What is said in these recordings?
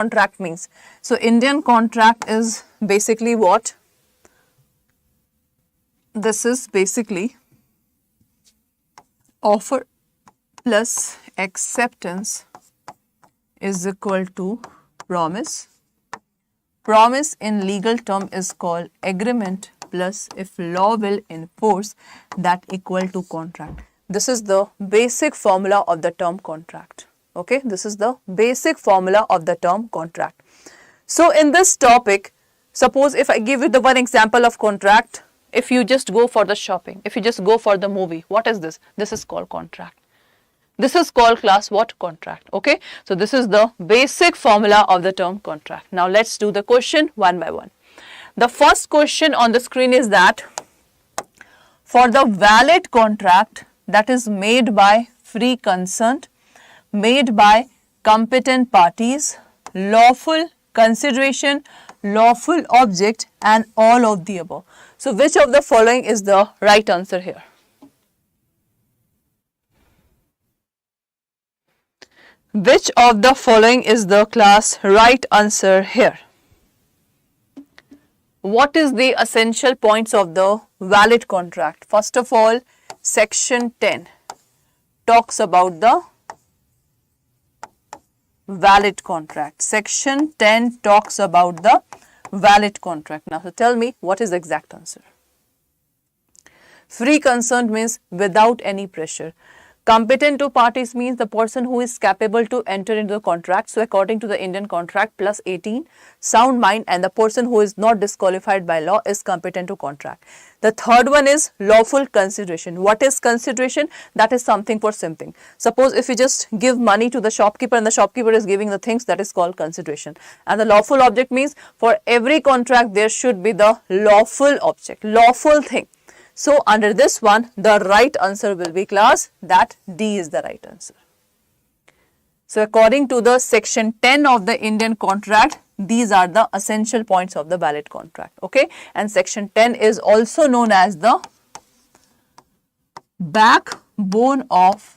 contract means. So Indian contract is basically what? This is basically offer plus acceptance is equal to promise. Promise in legal term is called agreement plus if law will enforce that equal to contract. This is the basic formula of the term contract. Okay, this is the basic formula of the term contract. So in this topic, suppose if I give you the one example of contract, if you just go for the shopping, if you just go for the movie, what is this? This is called contract. This is called class what? Contract. Okay, so this is the basic formula of the term contract. Now let's do the question one by one. The first question on the screen is that for the valid contract that is made by free consent, made by competent parties, lawful consideration, lawful object and all of the above. So which of the following is the right answer here? Which of the following is the class right answer here? What is the essential points of the valid contract? First of all, section 10 talks about the valid contract. Section 10 talks about the valid contract. Now, so tell me what is the exact answer? Free consent means without any pressure. Competent to parties means the person who is capable to enter into the contract. So according to the Indian contract plus 18, sound mind, and the person who is not disqualified by law is competent to contract. The third one is lawful consideration. What is consideration? That is something for simping. Suppose if you just give money to the shopkeeper and the shopkeeper is giving the things, that is called consideration. And the lawful object means for every contract there should be the lawful object, lawful thing. So under this one, the right answer will be class that D is the right answer. So according to the section 10 of the Indian contract, these are the essential points of the valid contract. Okay, and section 10 is also known as the backbone of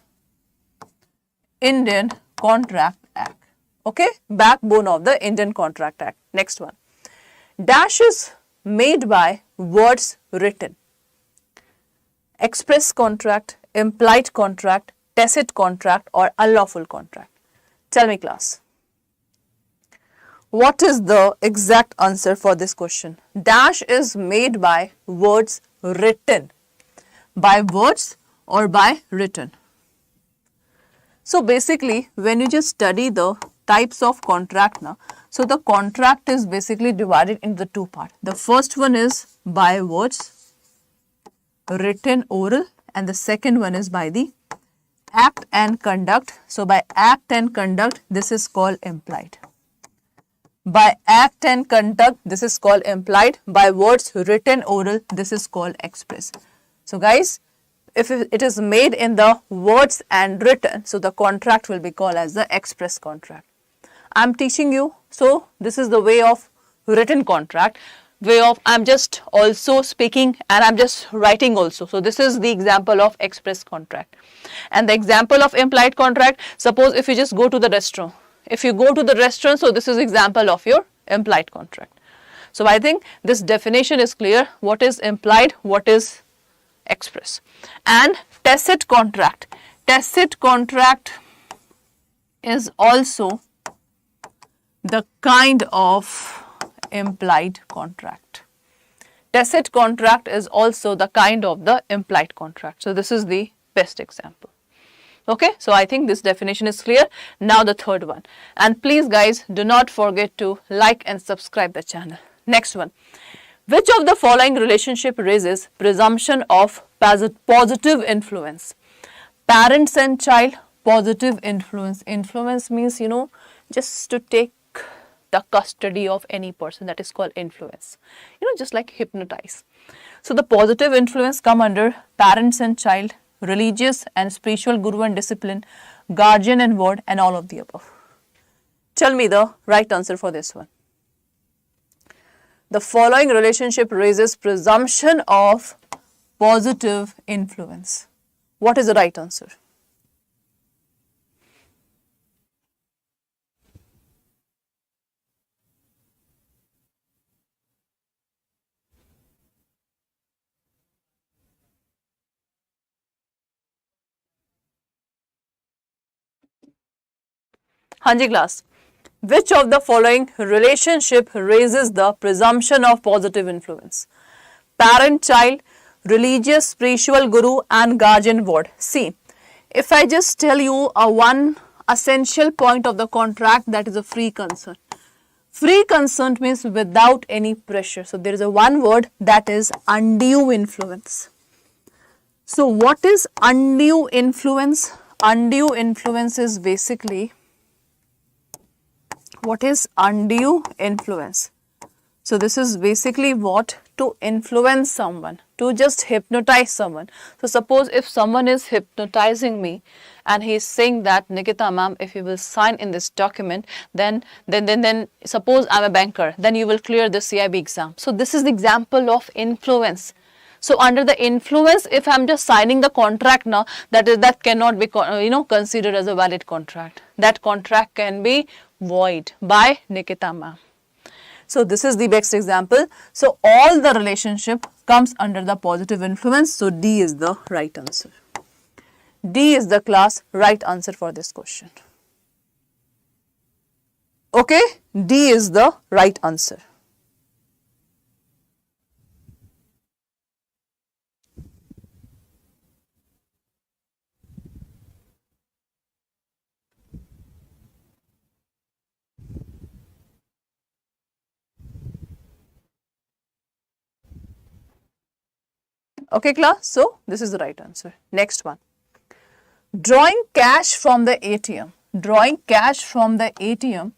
Indian Contract Act. Okay, backbone of the Indian Contract Act. Next one. Dash is made by words written. Express contract, implied contract, tacit contract or unlawful contract. Tell me class. What is the exact answer for this question? Dash is made by words written. By words or by written. So basically when you just study the types of contract now, so the contract is basically divided into the two parts. The first one is by words, written, oral, and the second one is by the act and conduct. So by act and conduct, this is called implied. By act and conduct, this is called implied. By words, written, oral, this is called express. So guys, if it is made in the words and written, so the contract will be called as the express contract. I am teaching you, so this is the way of written contract. Way of I'm just also speaking and I'm just writing also. So this is the example of express contract. And the example of implied contract, suppose if you just go to the restaurant. If you go to the restaurant, so this is example of your implied contract. So I think this definition is clear. What is implied, what is express. And tacit contract. Tacit contract is also the kind of implied contract. Tacit contract is also the kind of the implied contract. So this is the best example. Okay, so I think this definition is clear. Now the third one. And please guys, do not forget to like and subscribe the channel. Next one. Which of the following relationship raises presumption of positive influence? Parents and child, positive influence. Influence means, you know, just to take the custody of any person, that is called influence. You know, just like hypnotize. So the positive influence come under parents and child, religious and spiritual guru and discipline, guardian and ward, and all of the above. Tell me the right answer for this one. The following relationship raises presumption of positive influence. What is the right answer? हाँ जी class. Which of the following relationship raises the presumption of positive influence? Parent child, religious spiritual guru and guardian ward. See, if I just tell you one essential point of the contract, that is a free consent. Free consent means without any pressure. So there is a one word, that is undue influence. So what is undue influence? Undue influence is basically, what is undue influence? So this is basically what? To influence someone, to just hypnotize someone. So suppose if someone is hypnotizing me and he is saying that, Nikita ma'am, if you will sign in this document, then suppose I'm a banker, then you will clear the CAIIB exam. So this is the example of influence. So under the influence, if I'm just signing the contract now, that cannot be considered as a valid contract. That contract can be void by Nikita ma'am. So this is the best example. So all the relationship comes under the positive influence. So D is the right answer. D is the class right answer for this question. Okay, D is the right answer. Okay class, so this is the right answer. Next one. Drawing cash from the ATM. Drawing cash from the ATM.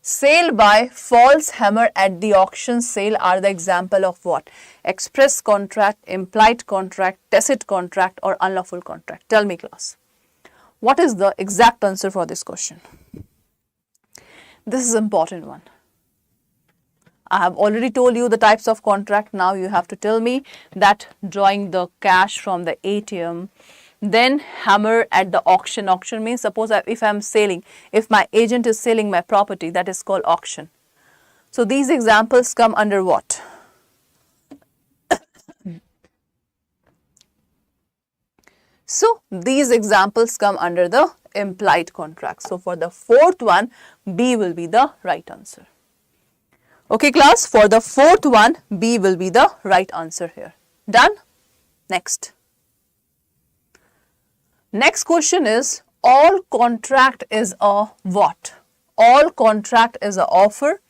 Sale by false hammer at the auction sale are the example of what? Express contract, implied contract, tacit contract or unlawful contract. Tell me class. What is the exact answer for this question? This is an important one. I have already told you the types of contract. Now you have to tell me that drawing the cash from the ATM, then hammer at the auction. Auction means suppose if I am selling, if my agent is selling my property, that is called auction. So these examples come under what? So these examples come under the implied contract. So for the fourth one, B will be the right answer. Okay class, for the fourth one, B will be the right answer here. Done? Next. Next question is, all contract is a what? All contract is a offer,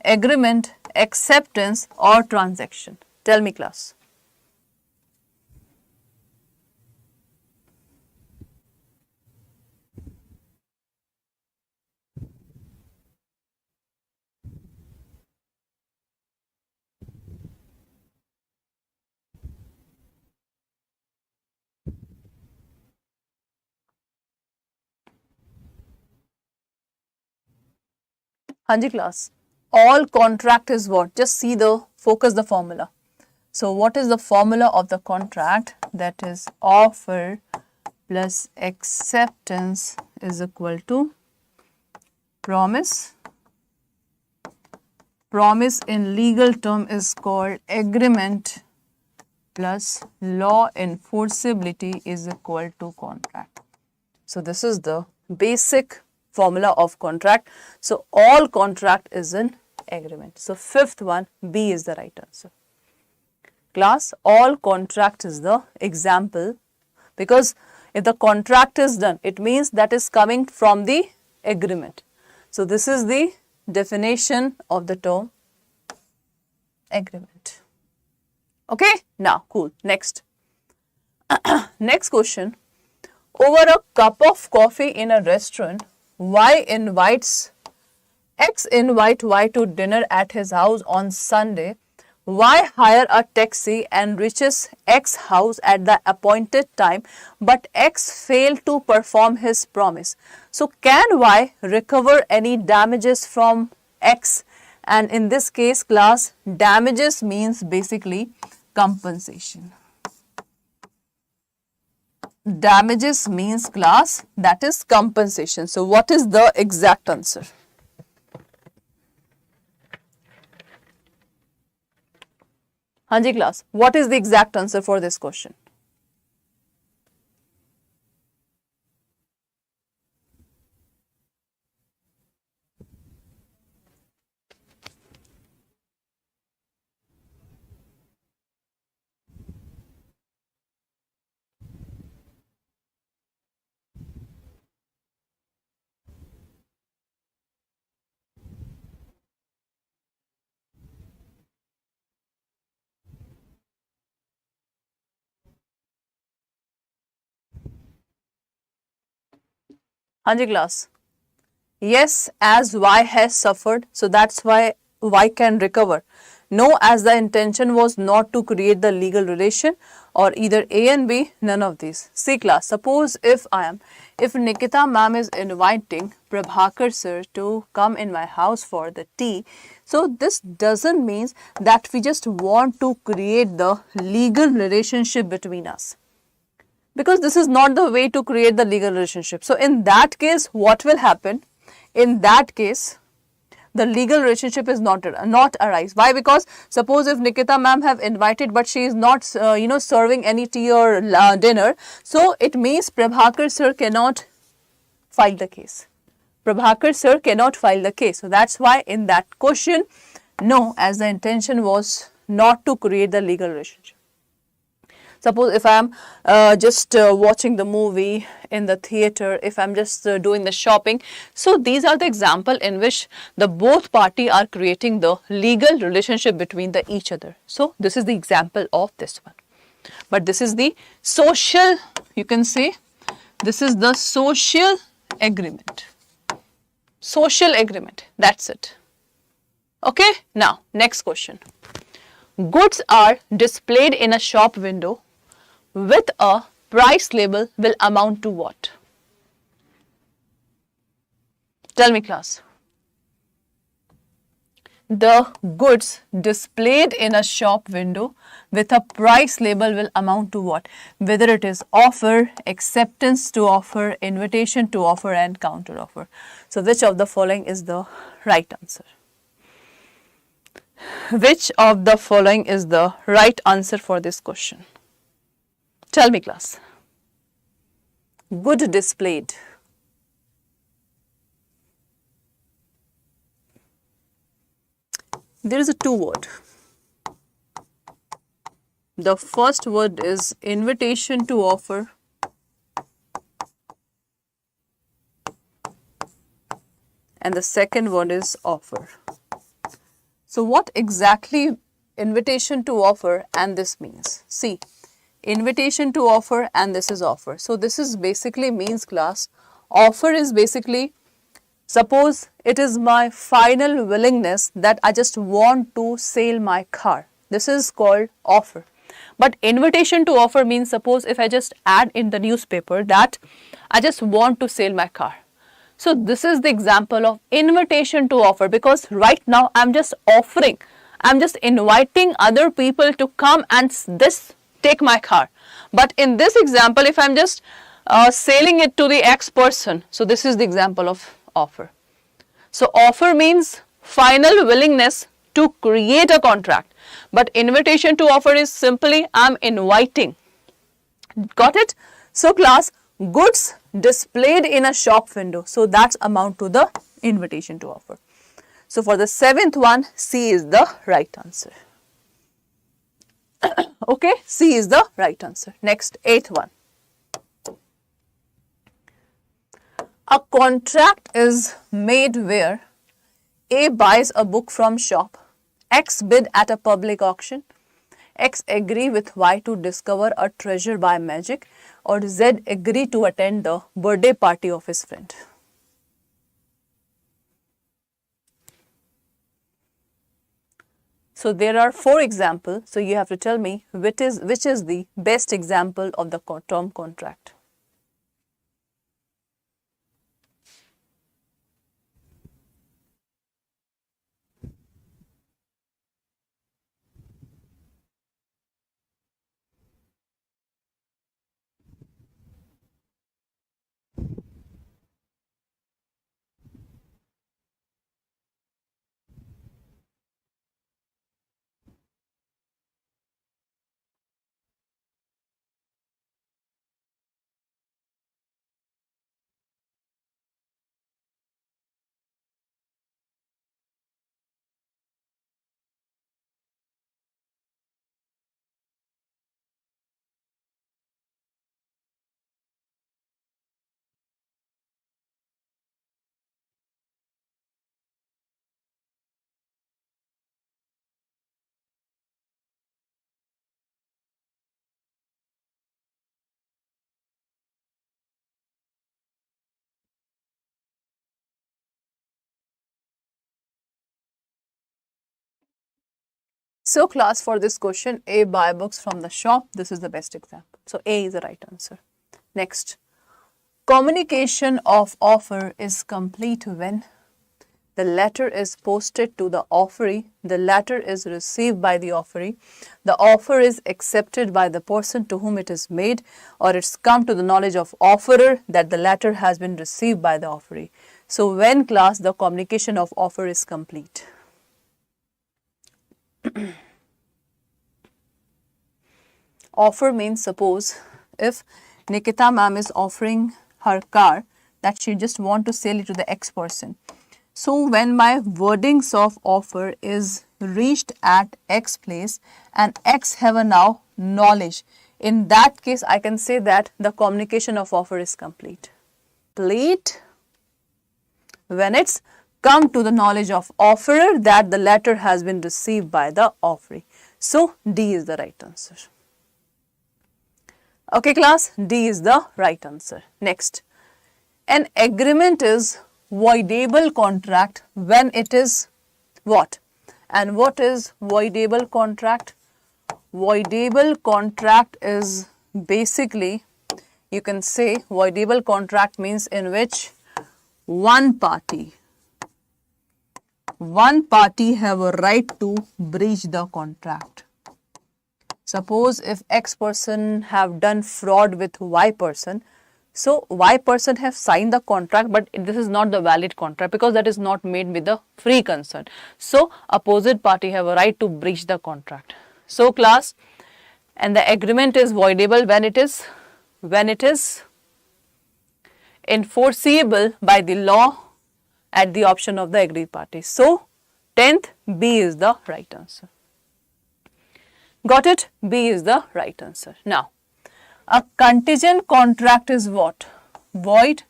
agreement, acceptance or transaction. Tell me class. Hanji class, all contract is what? Just see the, focus the formula. So what is the formula of the contract? That is offer plus acceptance is equal to promise. Promise in legal term is called agreement plus law enforceability is equal to contract. So this is the basic formula of contract. So all contract is an agreement. So fifth one, B is the right answer. Class, all contract is the example, because if the contract is done, it means that is coming from the agreement. So this is the definition of the term agreement. Okay, now cool. Next. Next question. Over a cup of coffee in a restaurant, X invites Y to dinner at his house on Sunday. Y hire a taxi and reaches X house at the appointed time, but X failed to perform his promise. So can Y recover any damages from X? And in this case, class, damages means basically compensation. Damages means class, that is compensation. So what is the exact answer? Hanji class, what is the exact answer for this question? हाँ जी class. Yes, as Y has suffered, so that's why Y can recover. No, as the intention was not to create the legal relation, or either A and B, none of these. See class, suppose if Nikita ma'am is inviting Prabhakar sir to come in my house for the tea, so this doesn't mean that we just want to create the legal relationship between us. Because this is not the way to create the legal relationship. So in that case, what will happen? In that case, the legal relationship is not arise. Why? Because suppose if Nikita ma'am have invited, but she is not serving any tea or dinner, so it means Prabhakar sir cannot file the case. Prabhakar sir cannot file the case. So that's why in that question, no, as the intention was not to create the legal relationship. Suppose if I am just watching the movie in the theater, if I am just doing the shopping. So these are the example in which the both party are creating the legal relationship between the each other. So this is the example of this one. But this is the social, you can say, this is the social agreement. Social agreement, that's it. Okay, now next question. Goods are displayed in a shop window with a price label will amount to what? Tell me class. The goods displayed in a shop window with a price label will amount to what? Whether it is offer, acceptance to offer, invitation to offer and counter offer. So which of the following is the right answer? Which of the following is the right answer for this question? Tell me class. Good displayed. There is a two word. The first word is invitation to offer. And the second word is offer. So what exactly invitation to offer and this means? See, invitation to offer and this is offer. So this is basically means class. Offer is basically, suppose it is my final willingness that I just want to sell my car. This is called offer. But invitation to offer means, suppose if I just add in the newspaper that I just want to sell my car. So this is the example of invitation to offer, because right now I'm just offering, I'm just inviting other people to come and this take my car. But in this example, if I'm just selling it to the X person, so this is the example of offer. So offer means final willingness to create a contract, but invitation to offer is simply I'm inviting. Got it? So class, goods displayed in a shop window, so that's amount to the invitation to offer. So for the seventh one, C is the right answer. Okay, C is the right answer. Next, eighth one. A contract is made where A buys a book from shop, X bid at a public auction, X agree with Y to discover a treasure by magic, or Z agree to attend the birthday party of his friend. So there are four examples. So you have to tell me which is the best example of the term contract. So class, for this question, A, buy books from the shop. This is the best example. So A is the right answer. Next, communication of offer is complete when the letter is posted to the offeree, the letter is received by the offeree, the offer is accepted by the person to whom it is made, or it's come to the knowledge of offerer that the letter has been received by the offeree. So when, class, the communication of offer is complete. Offer means, suppose if Nikita ma'am is offering her car that she just want to sell it to the X person. So when my wordings of offer is reached at X place and X have a now knowledge, in that case I can say that the communication of offer is complete. Complete when it's come to the knowledge of offerer that the letter has been received by the offeree. So D is the right answer. Okay class, D is the right answer. Next, an agreement is voidable contract when it is what? And what is voidable contract? Voidable contract is basically, you can say voidable contract means in which one party have a right to breach the contract. Suppose if X person have done fraud with Y person, so Y person have signed the contract, but this is not the valid contract because that is not made with the free consent. So opposite party have a right to breach the contract. So class, and the agreement is voidable when it is enforceable by the law at the option of the agreed party. So 10th, B is the right answer. Got it? B is the right answer. Now, a contingent contract is what? Void,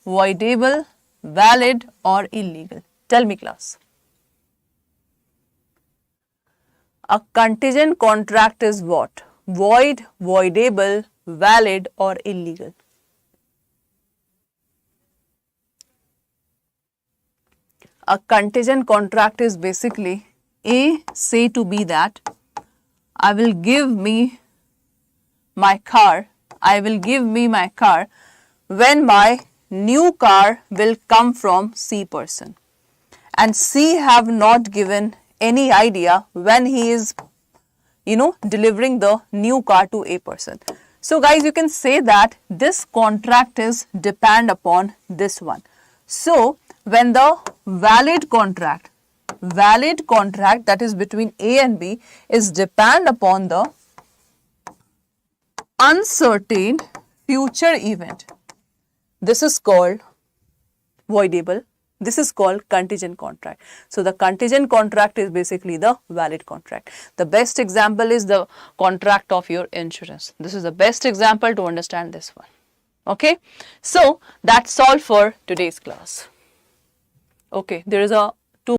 voidable, valid or illegal? Tell me class. A contingent contract is what? Void, voidable, valid or illegal? A contingent contract is basically A say to B that I will give me my car when my new car will come from C person, and C have not given any idea when he is delivering the new car to A person. So guys, you can say that this contract is depend upon this one. So when the valid contract that is between A and B is depend upon the uncertain future event, this is called voidable, this is called contingent contract. So the contingent contract is basically the valid contract. The best example is the contract of your insurance. This is the best example to understand this one. Okay, so that's all for today's class. Okay, there is a